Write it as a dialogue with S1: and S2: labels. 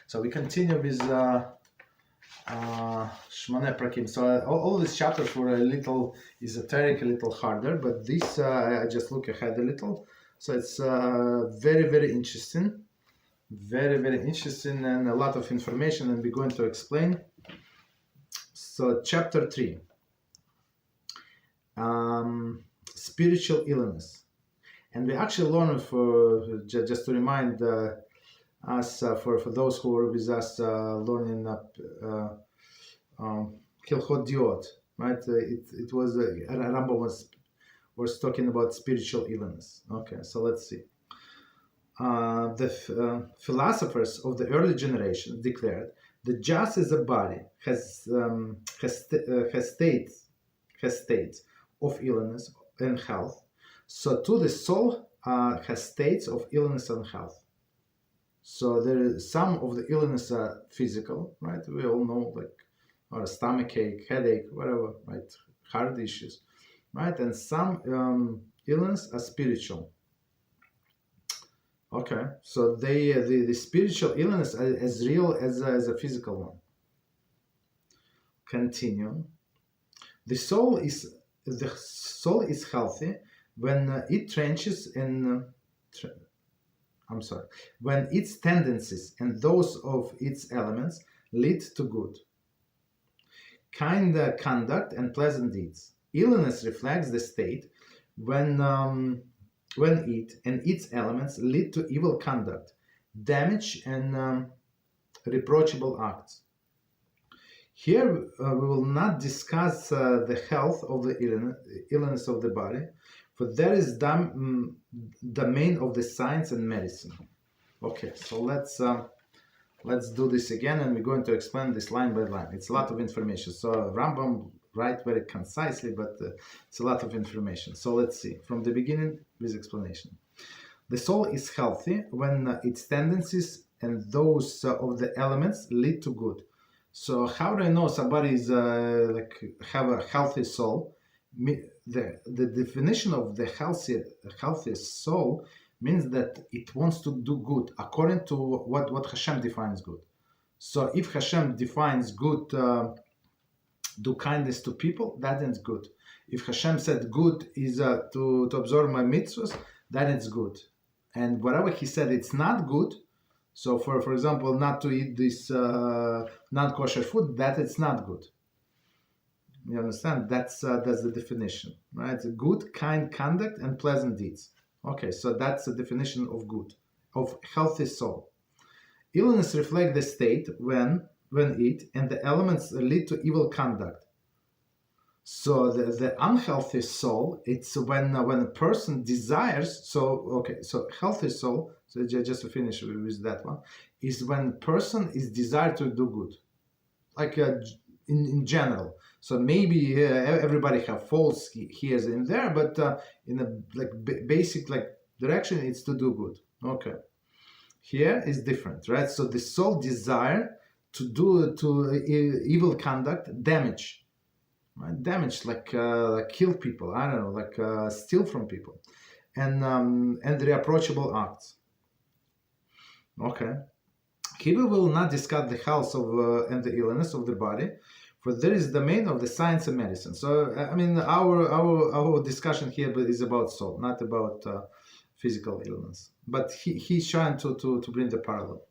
S1: So we continue with Shemoneh Perakim. So all these chapters were a little esoteric, a little harder, but this I just look ahead a little. So it's very, very interesting. Very, very interesting and a lot of information, and we're going to explain. So chapter 3, spiritual illness. And we actually learned, for just to remind us, for those who were with us learning Hilchot Diot, right? It was Rambam was talking about spiritual illness. Okay, so let's see. The philosophers of the early generation declared that just as a body has states of illness and health, so too the soul has states of illness and health. So there is some of the illness are physical, right? We all know, like, or a stomach ache, headache, whatever, right? Heart issues, right? And some illness are spiritual. Okay, so the spiritual illness is as real as a physical one. Continue. The soul is healthy when it trenches in. When its tendencies and those of its elements lead to good, kind conduct and pleasant deeds. Illness reflects the state when it and its elements lead to evil conduct, damage, and reproachable acts. Here we will not discuss the health of the illness of the body, for that is domain of the science and medicine. Okay, so let's do this again, and we're going to explain this line by line. It's a lot of information. So Rambam write very concisely, but it's a lot of information. So let's see from the beginning with explanation. The soul is healthy when its tendencies and those of the elements lead to good. So how do I know somebody is have a healthy soul? The definition of the healthiest soul means that it wants to do good according to what HaShem defines good. So if HaShem defines good, do kindness to people, that is good. If HaShem said good is to observe my mitzvot, then it's good. And whatever he said it's not good, so for example, not to eat this non-kosher food, that it's not good. You understand? That's the definition, right? Good, kind conduct, and pleasant deeds. Okay, so that's the definition of good, of healthy soul. Illness reflects the state when it and the elements lead to evil conduct. So the unhealthy soul, it's when a person desires. So healthy soul. So just to finish with that one, is when a person is desired to do good, like in general. So maybe everybody have faults here and there, but in a basic direction, it's to do good. Okay, here is different, right? So the soul desire to do evil conduct, damage, right? Damage like kill people, I don't know, like steal from people, and the reproachable acts. Okay, here we will not discuss the health of and the illness of the body, for there is the domain of the science and medicine. So I mean, our discussion here is about soul, not about physical illness. But he's trying to bring the parallel.